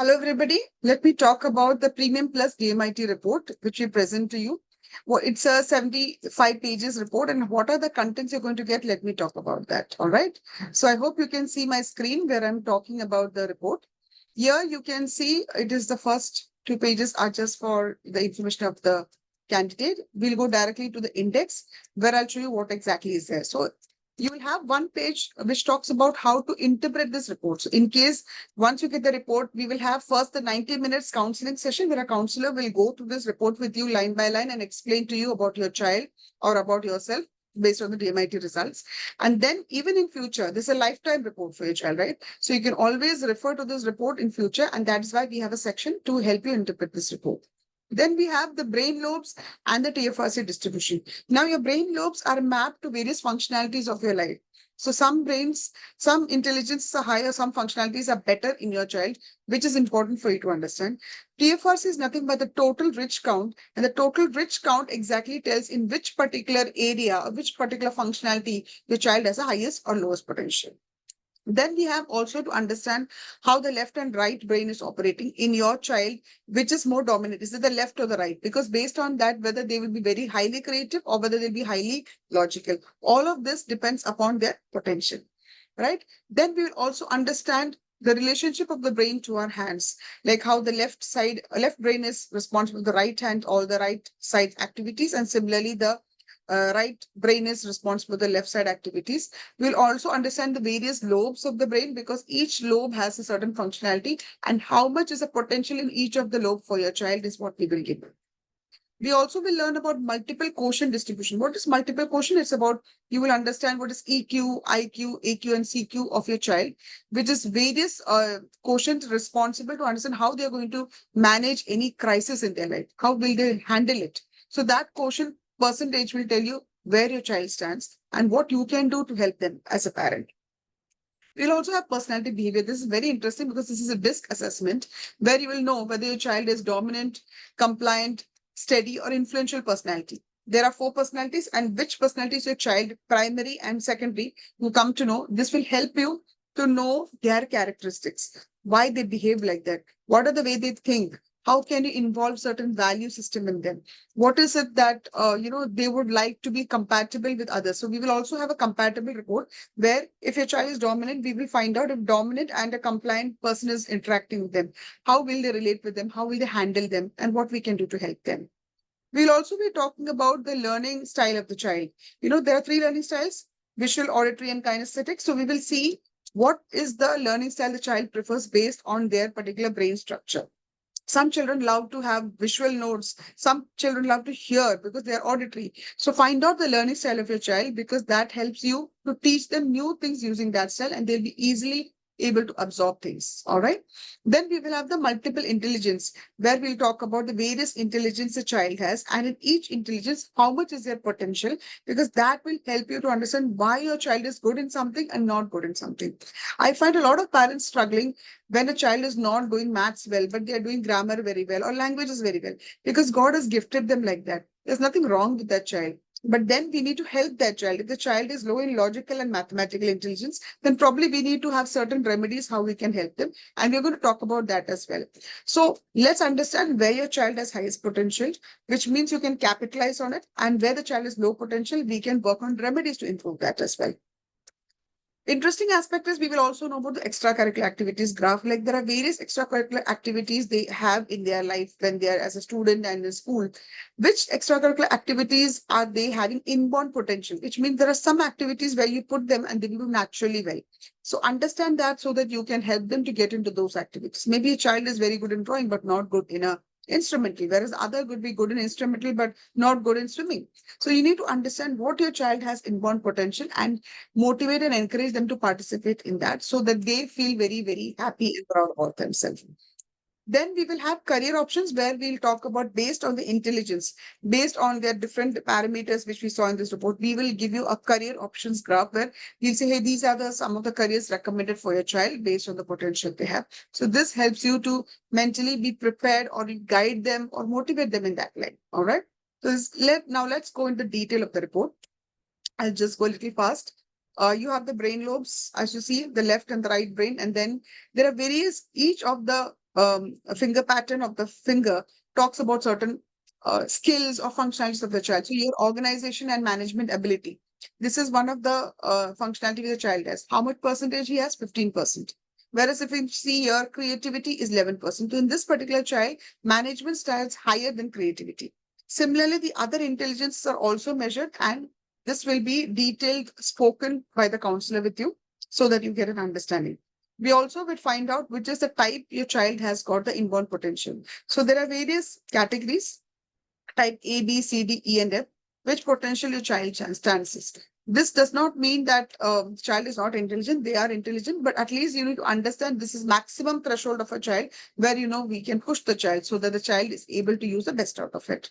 Hello, everybody. Let me talk about the Premium Plus DMIT report, which we present to you. Well, it's a 75 pages report, and what are the contents you're going to get? Let me talk about that. All right. So I hope you can see my screen where I'm talking about the report. Here you can see it is the first two pages are just for the information of the candidate. We'll go directly to the index where I'll show you what exactly is there. So you will have one page which talks about how to interpret this report. So in case once you get the report, we will have first the 90 minutes counseling session where a counselor will go through this report with you line by line and explain to you about your child or about yourself based on the DMIT results. And then even in future, this is a lifetime report for your child, right? So you can always refer to this report in future. And that is why we have a section to help you interpret this report. Then we have the brain lobes and the TFRC distribution. Now your brain lobes are mapped to various functionalities of your life. So some brains, some intelligence are higher, some functionalities are better in your child, which is important for you to understand. TFRC is nothing but the total rich count, and the total rich count exactly tells in which particular area or which particular functionality your child has the highest or lowest potential. Then we have also to understand how the left and right brain is operating in your child, which is more dominant. Is it the left or the right? Because based on that, whether they will be very highly creative or whether they'll be highly logical. All of this depends upon their potential, right? Then we will also understand the relationship of the brain to our hands, like how the left brain is responsible for the right hand, all the right side activities, and similarly the right brain is responsible for the left side activities. We'll also understand the various lobes of the brain because each lobe has a certain functionality and how much is the potential in each of the lobe for your child is what we will give. We also will learn about multiple quotient distribution. What is multiple quotient? It's about you will understand what is EQ, IQ, AQ, and CQ of your child, which is various quotient responsible to understand how they are going to manage any crisis in their life. How will they handle it? So that quotient percentage will tell you where your child stands and what you can do to help them as a parent. We'll also have personality behavior. This is very interesting because this is a DISC assessment where you will know whether your child is dominant, compliant, steady, or influential personality. There are four personalities, and which personality is your child, primary and secondary, you come to know. This will help you to know their characteristics, why they behave like that, what are the way they think, how can you involve certain value system in them, what is it that they would like to be compatible with others. So we will also have a compatible report where if your child is dominant, we will find out if dominant and a compliant person is interacting with them. How will they relate with them? How will they handle them? And what we can do to help them. We'll also be talking about the learning style of the child. There are three learning styles: visual, auditory, and kinesthetic. So we will see what is the learning style the child prefers based on their particular brain structure. Some children love to have visual notes. Some children love to hear because they are auditory. So find out the learning style of your child because that helps you to teach them new things using that style and they'll be easily able to absorb things. All right. Then we will have the multiple intelligence where we'll talk about the various intelligence a child has and in each intelligence, how much is their potential because that will help you to understand why your child is good in something and not good in something. I find a lot of parents struggling when a child is not doing maths well, but they are doing grammar very well or languages very well, because God has gifted them like that. There's nothing wrong with that child. But then we need to help that child. If the child is low in logical and mathematical intelligence, then probably we need to have certain remedies how we can help them. And we're going to talk about that as well. So let's understand where your child has highest potential, which means you can capitalize on it. And where the child is low potential, we can work on remedies to improve that as well. Interesting aspect is we will also know about the extracurricular activities graph. Like there are various extracurricular activities they have in their life when they are as a student and in school. Which extracurricular activities are they having inborn potential? Which means there are some activities where you put them and they will do naturally well. So understand that so that you can help them to get into those activities. Maybe a child is very good in drawing, but not good in a instrumental, whereas other could be good in instrumental, but not good in swimming. So you need to understand what your child has inborn potential and motivate and encourage them to participate in that so that they feel very, very happy and proud about themselves. Then we will have career options where we'll talk about based on the intelligence, based on their different parameters, which we saw in this report. We will give you a career options graph where we'll say, hey, these are some of the careers recommended for your child based on the potential they have. So this helps you to mentally be prepared or guide them or motivate them in that line. All right. So now let's go into detail of the report. I'll just go a little fast. You have the brain lobes, as you see, the left and the right brain, and then there are various, each of the a finger pattern of the finger talks about certain skills or functionalities of the child. So your organization and management ability. This is one of the functionality the child has. How much percentage he has? 15%. Whereas if you see your creativity is 11%. So in this particular child, management styles higher than creativity. Similarly, the other intelligences are also measured, and this will be detailed spoken by the counselor with you so that you get an understanding. We also will find out which is the type your child has got the inborn potential. So there are various categories, type A, B, C, D, E, and F, which potential your child stands. This does not mean that child is not intelligent. They are intelligent, but at least you need to understand this is maximum threshold of a child where, we can push the child so that the child is able to use the best out of it.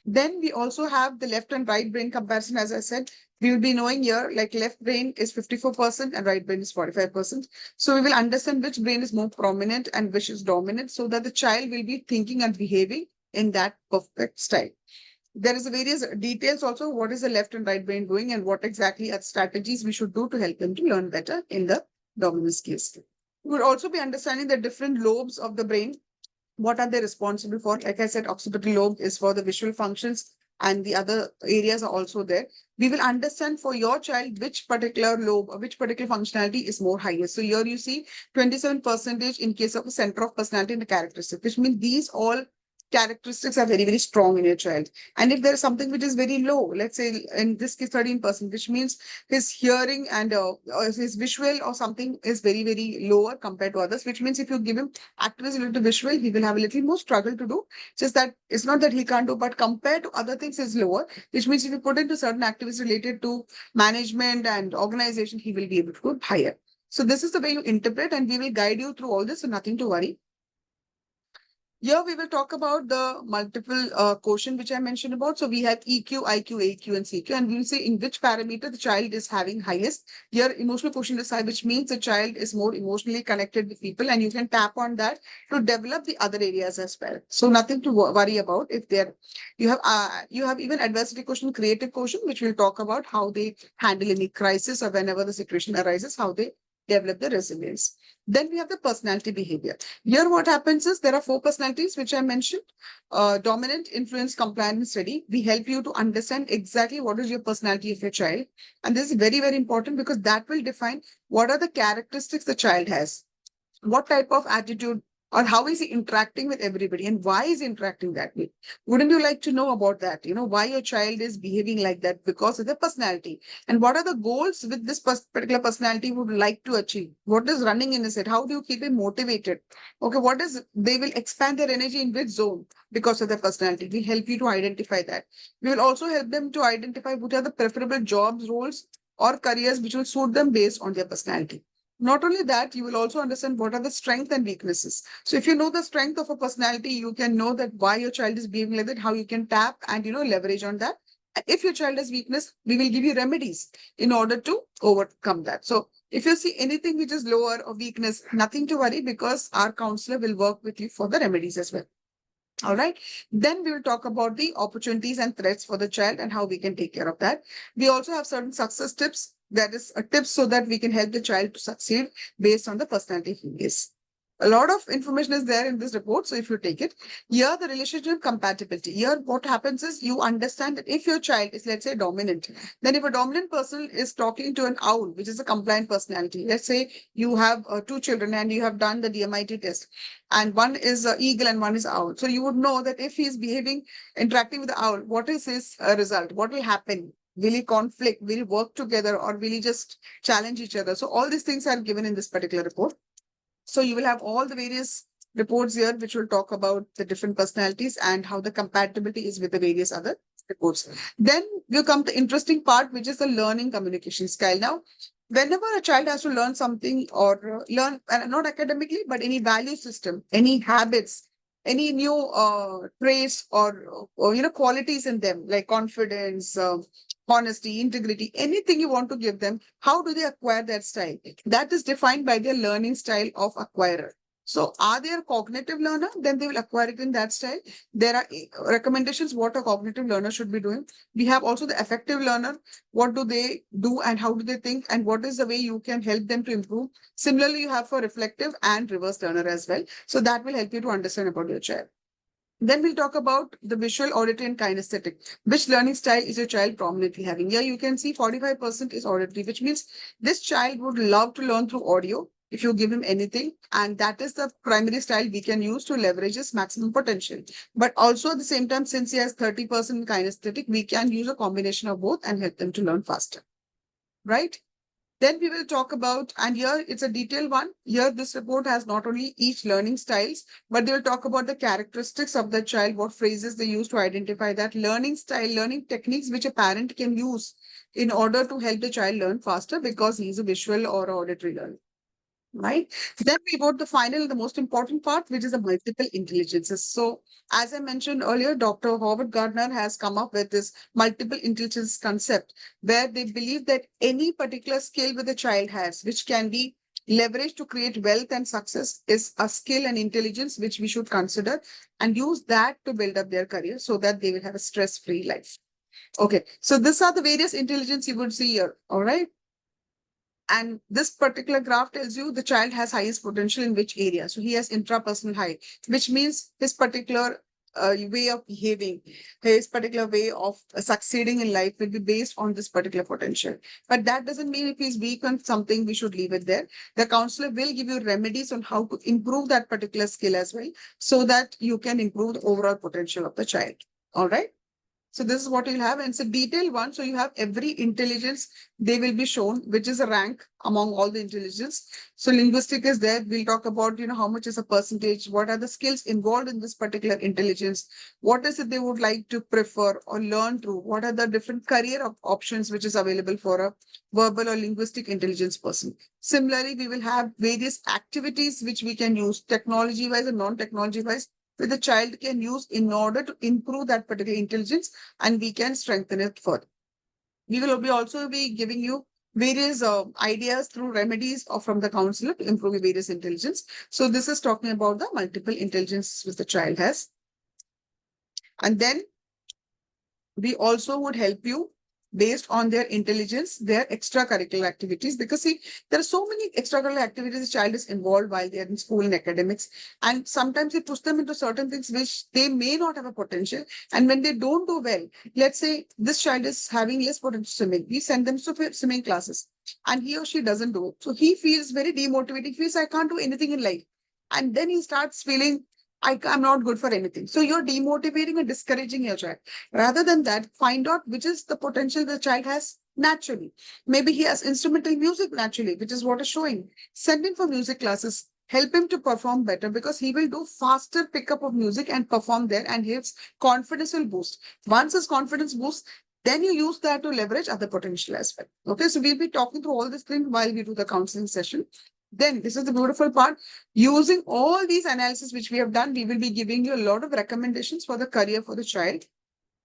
Then we also have the left and right brain comparison. As I said, we will be knowing here, like left brain is 54% and right brain is 45%. So we will understand which brain is more prominent and which is dominant so that the child will be thinking and behaving in that perfect style. There is a various details also, what is the left and right brain doing and what exactly are strategies we should do to help them to learn better in the dominance case. We would also be understanding the different lobes of the brain. What are they responsible for? Like I said, occipital lobe is for the visual functions and the other areas are also there. We will understand for your child which particular lobe or which particular functionality is more highest. So here you see 27% in case of a center of personality and the characteristic, which means these all characteristics are very, very strong in your child. And if there is something which is very low, let's say in this case 13%, which means his hearing and his visual or something is very, very lower compared to others, which means if you give him activities related to visual, he will have a little more struggle to do. Just that it's not that he can't do, but compared to other things is lower, which means if you put into certain activities related to management and organization, he will be able to go higher. So this is the way you interpret, and we will guide you through all this, so nothing to worry. Here we will talk about the multiple quotient which I mentioned about. So we have EQ, IQ, AQ, and CQ, and we will say in which parameter the child is having highest. Here emotional quotient is high, which means the child is more emotionally connected with people, and you can tap on that to develop the other areas as well. So nothing to worry about. If there, you have even adversity quotient, creative quotient, which we'll talk about how they handle any crisis or whenever the situation arises, how they develop the resilience. Then we have the personality behavior. Here, what happens is there are 4 personalities, which I mentioned, dominant, influence, compliant, and steady. We help you to understand exactly what is your personality of your child. And this is very, very important because that will define what are the characteristics the child has, what type of attitude or how is he interacting with everybody and why is he interacting that way. Wouldn't you like to know about that? Why your child is behaving like that because of their personality, and what are the goals with this particular personality would like to achieve? What is running in his head? How do you keep him motivated? Okay, what is they will expand their energy in which zone because of their personality? We help you to identify that. We will also help them to identify what are the preferable jobs, roles, or careers which will suit them based on their personality. Not only that, you will also understand what are the strengths and weaknesses. So if you know the strength of a personality, you can know that why your child is behaving like that, how you can tap and leverage on that. And if your child has weakness, we will give you remedies in order to overcome that. So if you see anything which is lower or weakness, nothing to worry because our counselor will work with you for the remedies as well. All right. Then we will talk about the opportunities and threats for the child and how we can take care of that. We also have certain success tips. That is a tip so that we can help the child to succeed based on the personality he is. A lot of information is there in this report. So if you take it, here the relationship compatibility. Here what happens is you understand that if your child is, let's say, dominant, then if a dominant person is talking to an owl, which is a compliant personality, let's say you have 2 children and you have done the DMIT test, and one is eagle and one is owl. So you would know that if he is behaving, interacting with the owl, what is his result? What will happen? Will he conflict? Will he work together, or will he just challenge each other? So all these things are given in this particular report. So you will have all the various reports here, which will talk about the different personalities and how the compatibility is with the various other reports. Then you come to the interesting part, which is the learning communication style. Now, whenever a child has to learn something or learn, not academically, but any value system, any habits, any new traits or qualities in them, like confidence, honesty, integrity, anything you want to give them, how do they acquire that style? That is defined by their learning style of acquirer. So are they a cognitive learner? Then they will acquire it in that style. There are recommendations what a cognitive learner should be doing. We have also the effective learner. What do they do and how do they think and what is the way you can help them to improve? Similarly, you have for reflective and reverse learner as well. So that will help you to understand about your child. Then we'll talk about the visual, auditory, and kinesthetic. Which learning style is your child prominently having? Here you can see 45% is auditory, which means this child would love to learn through audio if you give him anything. And that is the primary style we can use to leverage his maximum potential. But also at the same time, since he has 30% kinesthetic, we can use a combination of both and help them to learn faster. Right? Then we will talk about, and here it's a detailed one. Here, this report has not only each learning styles, but they will talk about the characteristics of the child, what phrases they use to identify that learning style, learning techniques which a parent can use in order to help the child learn faster because he's a visual or auditory learner. Right. Then we go to the final, the most important part, which is the multiple intelligences. So, as I mentioned earlier, Dr. Howard Gardner has come up with this multiple intelligence concept, where they believe that any particular skill that a child has, which can be leveraged to create wealth and success, is a skill and intelligence which we should consider and use that to build up their career so that they will have a stress-free life. Okay, so these are the various intelligence you would see here. All right. And this particular graph tells you the child has highest potential in which area. So he has intrapersonal height, which means his particular way of behaving, his particular way of succeeding in life will be based on this particular potential. But that doesn't mean if he's weak on something, we should leave it there. The counselor will give you remedies on how to improve that particular skill as well, so that you can improve the overall potential of the child. All right. So this is what you'll have, and it's a detailed one. So you have every intelligence, they will be shown, which is a rank among all the intelligence. So linguistic is there. We'll talk about, how much is a percentage, what are the skills involved in this particular intelligence, what is it they would like to prefer or learn through, what are the different career options which is available for a verbal or linguistic intelligence person. Similarly, we will have various activities which we can use technology wise and non-technology wise, that the child can use in order to improve that particular intelligence, and we can strengthen it further. We will also be giving you various ideas through remedies or from the counselor to improve your various intelligence. So this is talking about the multiple intelligence which the child has. And then we also would help you based on their intelligence, their extracurricular activities, because see, there are so many extracurricular activities the child is involved while they are in school and academics. And sometimes we push them into certain things which they may not have a potential. And when they don't do well, let's say this child is having less potential swimming, we send them to swimming classes and he or she doesn't do it. So he feels very demotivated, he feels I can't do anything in life. And then he starts feeling I'm not good for anything. So you're demotivating and discouraging your child. Rather than that, find out which is the potential the child has naturally. Maybe he has instrumental music naturally, which is what is showing. Send him for music classes. Help him to perform better because he will do faster pickup of music and perform there, and his confidence will boost. Once his confidence boosts, then you use that to leverage other potential as well. Okay, so we'll be talking through all these things while we do the counseling session. Then this is the beautiful part. Using all these analysis which we have done, we will be giving you a lot of recommendations for the career for the child,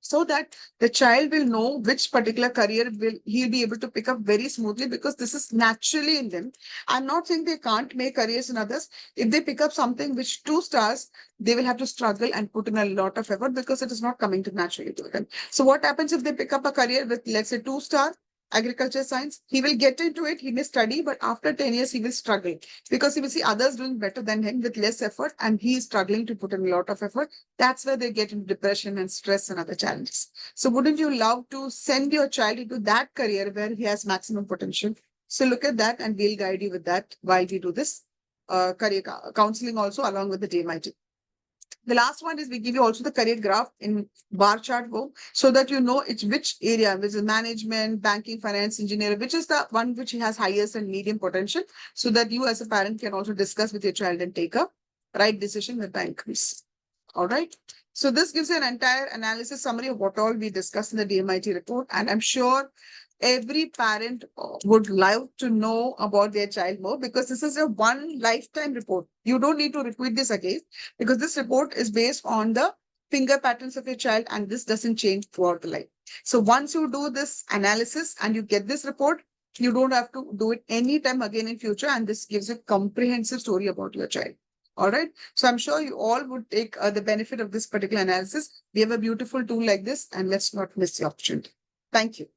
so that the child will know which particular career will he'll be able to pick up very smoothly, because this is naturally in them. I'm not saying they can't make careers in others. If they pick up something which 2 stars, they will have to struggle and put in a lot of effort because it is not coming to naturally to them. So what happens if they pick up a career with, let's say, 2 star agriculture science? He will get into it, he may study, but after 10 years he will struggle because he will see others doing better than him with less effort, and he is struggling to put in a lot of effort. That's where they get into depression and stress and other challenges. So wouldn't you love to send your child into that career where he has maximum potential? So look at that, and we'll guide you with that while we do this career counseling also along with the DMIT. The last one is we give you also the career graph in bar chart form, so that you know it's which area, which is management, banking, finance, engineering, which is the one which has highest and medium potential, so that you as a parent can also discuss with your child and take a right decision with the increase. All right. So this gives you an entire analysis summary of what all we discussed in the DMIT report. And I'm sure every parent would love to know about their child more, because this is a one lifetime report. You don't need to repeat this again, because this report is based on the finger patterns of your child, and this doesn't change throughout the life. So once you do this analysis and you get this report, you don't have to do it anytime again in future. And this gives a comprehensive story about your child. All right. So I'm sure you all would take the benefit of this particular analysis. We have a beautiful tool like this, and let's not miss the opportunity. Thank you.